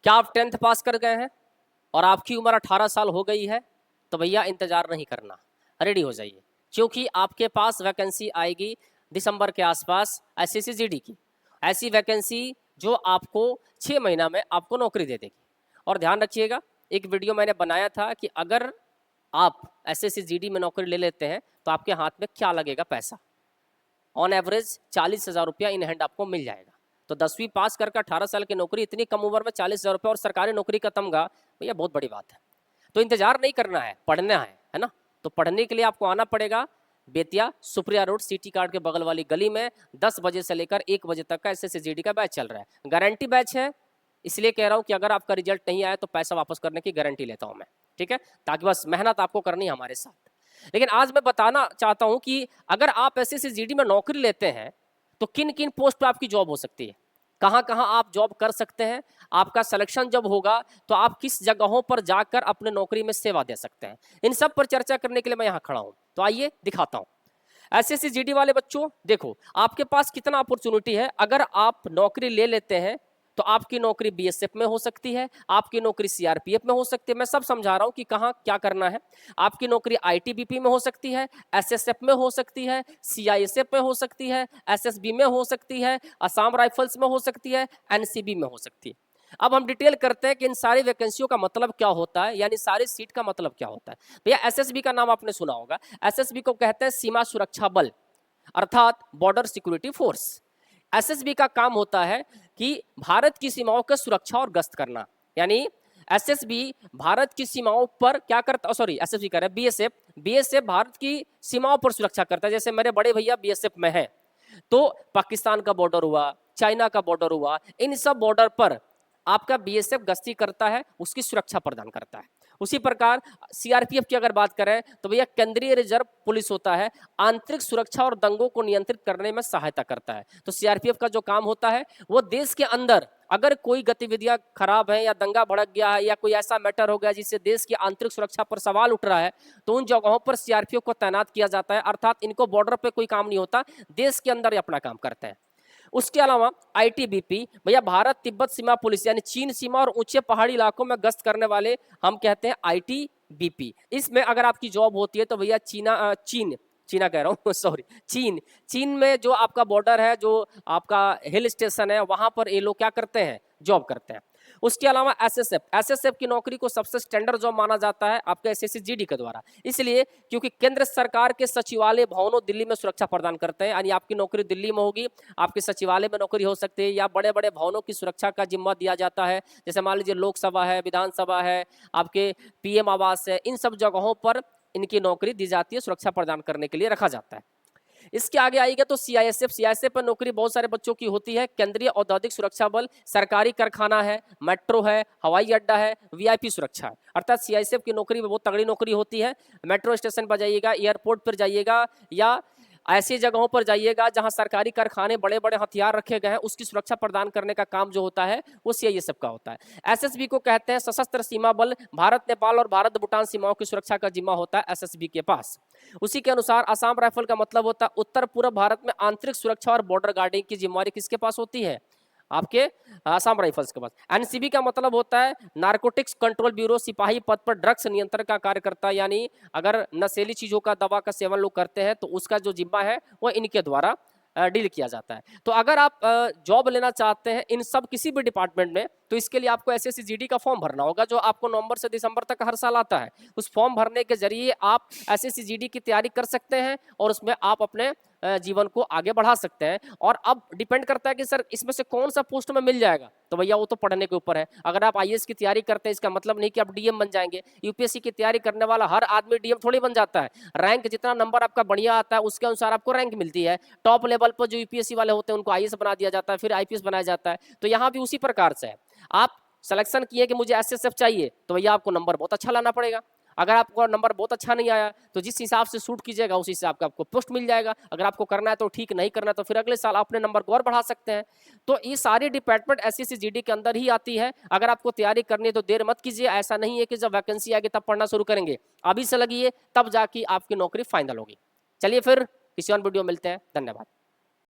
क्या आप 10th पास कर गए हैं और आपकी उम्र 18 साल हो गई है? तो भैया इंतजार नहीं करना, रेडी हो जाइए, क्योंकि आपके पास वैकेंसी आएगी दिसंबर के आसपास एसएससी जीडी की। ऐसी वैकेंसी जो आपको 6 महीना में आपको नौकरी दे देगी। और ध्यान रखिएगा, एक वीडियो मैंने बनाया था कि अगर आप एसएससी जीडी में नौकरी ले लेते हैं तो आपके हाथ में क्या लगेगा पैसा। ऑन एवरेज 40,000 रुपया इन हैंड आपको मिल जाएगा। तो 10वीं पास करके 18 साल की नौकरी, इतनी कम उम्र में 40,000 रुपया और सरकारी नौकरी का तमगा, भैया बहुत बड़ी बात है। तो इंतजार नहीं करना है, पढ़ना है ना। तो पढ़ने के लिए आपको आना पड़ेगा Bettiah Supriya road city card के बगल वाली गली में। 10 बजे से लेकर 1 बजे तक का एसएससी जीडी का बैच चल रहा है। गारंटी बैच है, इसलिए कह रहा हूँ कि अगर आपका रिजल्ट नहीं आया तो पैसा वापस करने की गारंटी लेता हूँ मैं, ठीक है, ताकि बस मेहनत आपको करनी है हमारे साथ। लेकिन आज मैं बताना चाहता हूं कि अगर आप एसएससी जीडी में नौकरी लेते हैं तो किन किन पोस्ट पे आपकी जॉब हो सकती है, कहां कहां आप जॉब कर सकते हैं, आपका सिलेक्शन जब होगा तो आप किस जगहों पर जाकर अपने नौकरी में सेवा दे सकते हैं। इन सब पर चर्चा करने के लिए मैं यहां खड़ा हूं। तो आइए दिखाता हूं। एसएससी जीडी वाले बच्चों देखो, आपके पास कितना अपॉर्चुनिटी है। अगर आप नौकरी ले लेते हैं तो आपकी नौकरी बीएसएफ में हो सकती है, आपकी नौकरी सीआरपीएफ में हो सकती है। मैं सब समझा रहा हूं कि कहां क्या करना है। आपकी नौकरी आईटीबीपी में हो सकती है, एसएसएफ में हो सकती है, सीआईएसएफ में हो सकती है, एसएसबी में हो सकती है, असम राइफल्स में हो सकती है, एनसीबी में हो सकती है। अब हम डिटेल करते हैं कि इन सारी वैकेंसियों का मतलब क्या होता है, यानी सारी सीट का मतलब क्या होता है। भैया एसएसबी का नाम आपने सुना होगा। एसएसबी को कहते हैं सीमा सुरक्षा बल, अर्थात बॉर्डर सिक्योरिटी फोर्स। एसएसबी का काम होता है कि भारत की सीमाओं की सुरक्षा और गश्त करना। यानी एसएसबी भारत की सीमाओं पर क्या करता, सॉरी एसएसबी कह रहे हैं बीएसएफ, बीएसएफ भारत की सीमाओं पर सुरक्षा करता है। जैसे मेरे बड़े भैया बीएसएफ में हैं, तो पाकिस्तान का बॉर्डर हुआ, चाइना का बॉर्डर हुआ, इन सब बॉर्डर पर आपका बीएसएफ गश्ती करता है, उसकी सुरक्षा प्रदान करता है। उसी प्रकार सीआरपीएफ की अगर बात करें तो भैया केंद्रीय रिजर्व पुलिस होता है, आंतरिक सुरक्षा और दंगों को नियंत्रित करने में सहायता करता है। तो सीआरपीएफ का जो काम होता है वो देश के अंदर अगर कोई गतिविधियां खराब है या दंगा भड़क गया है या कोई ऐसा मैटर हो गया जिससे देश की आंतरिक सुरक्षा पर सवाल उठ रहा है तो उन जगहों पर सीआरपीएफ को तैनात किया जाता है। अर्थात इनको बॉर्डर पे कोई काम नहीं होता, देश के अंदर ही अपना काम करते हैं। उसके अलावा आईटीबीपी भैया भारत तिब्बत सीमा पुलिस, यानी चीन सीमा और ऊंचे पहाड़ी इलाकों में गश्त करने वाले हम कहते हैं आईटीबीपी। इसमें अगर आपकी जॉब होती है तो भैया चीना कह रहा हूँ सॉरी चीन में जो आपका बॉर्डर है, जो आपका हिल स्टेशन है, वहां पर ये लोग क्या करते हैं, जॉब करते हैं। उसके अलावा एसएसएफ की नौकरी को सबसे स्टैंडर्ड जॉब माना जाता है आपके एसएससी जीडी के द्वारा, इसलिए क्योंकि केंद्र सरकार के सचिवालय भवनों दिल्ली में सुरक्षा प्रदान करते हैं। यानी आपकी नौकरी दिल्ली में होगी, आपके सचिवालय में नौकरी हो सकती है, या बड़े बड़े भवनों की सुरक्षा का जिम्मा दिया जाता है। जैसे मान लीजिए लोकसभा है, विधानसभा है, आपके पीएम आवास है, इन सब जगहों पर इनकी नौकरी दी जाती है, सुरक्षा प्रदान करने के लिए रखा जाता है। इसके आगे आएगा तो सीआईएसएफ पर नौकरी बहुत सारे बच्चों की होती है। केंद्रीय औद्योगिक सुरक्षा बल, सरकारी कारखाना है, मेट्रो है, हवाई अड्डा है, वीआईपी सुरक्षा है। अर्थात सीआईएसएफ की नौकरी में बहुत तगड़ी नौकरी होती है। मेट्रो स्टेशन पर जाइएगा, एयरपोर्ट पर जाइएगा, या ऐसी जगहों पर जाइएगा जहां सरकारी कारखाने, बड़े बड़े हथियार रखे गए हैं, उसकी सुरक्षा प्रदान करने का काम जो होता है वो सीआईएसएफ का होता है। एसएसबी को कहते हैं सशस्त्र सीमा बल, भारत नेपाल और भारत भूटान सीमाओं की सुरक्षा का जिम्मा होता है एसएसबी के पास। उसी के अनुसार असम राइफल का मतलब होता है उत्तर पूर्व भारत में आंतरिक सुरक्षा और बॉर्डर गार्डिंग की जिम्मेवारी किसके पास होती है, आपके असम राइफल्स के पास। एनसीबी का मतलब होता है नारकोटिक्स कंट्रोल ब्यूरो, सिपाही पद पर ड्रग्स नियंत्रण का कार्य करता है। यानी अगर नशीली चीजों का, दवा का सेवन लोग करते हैं तो उसका जो जिम्मा है वो इनके द्वारा डील किया जाता है। तो अगर आप जॉब लेना चाहते हैं इन सब किसी भी डिपार्टमेंट में तो इसके लिए आपको एसएससी जीडी का फॉर्म भरना होगा, जो आपको नवंबर से दिसंबर तक हर साल आता है। उस फॉर्म भरने के जरिए आप एसएससी जीडी की तैयारी कर सकते हैं और उसमें आप अपने जीवन को आगे बढ़ा सकते हैं। और अब डिपेंड करता है कि सर इसमें से कौन सा पोस्ट में मिल जाएगा, तो भैया वो तो पढ़ने के ऊपर है। अगर आप आईएएस की तैयारी करते हैं इसका मतलब नहीं कि आप डीएम बन जाएंगे। यूपीएससी की तैयारी करने वाला हर आदमी डीएम थोड़ी बन जाता है। रैंक जितना नंबर आपका बढ़िया आता है उसके अनुसार आपको रैंक मिलती है। टॉप लेवल पर जो यूपीएससी वाले होते हैं उनको आईएएस बना दिया जाता है, फिर आईपीएस बनाया जाता है। तो यहाँ भी उसी प्रकार से है। आप सिलेक्शन किए कि मुझे एसएसएफ चाहिए तो भैया आपको नंबर बहुत अच्छा लाना पड़ेगा। अगर आपको नंबर बहुत अच्छा नहीं आया तो जिस हिसाब से सूट कीजिएगा उस हिसाब का आपको पोस्ट मिल जाएगा। अगर आपको करना है तो ठीक, नहीं करना तो फिर अगले साल अपने नंबर को और बढ़ा सकते हैं। तो ये सारी डिपार्टमेंट एसएससी जीडी के अंदर ही आती है। अगर आपको तैयारी करनी है तो देर मत कीजिए। ऐसा नहीं है कि जब वैकेंसी आएगी तब पढ़ना शुरू करेंगे, अभी से लगिए, तब जाके आपकी नौकरी फाइनल होगी। चलिए फिर किसी और वीडियो मिलते हैं। धन्यवाद।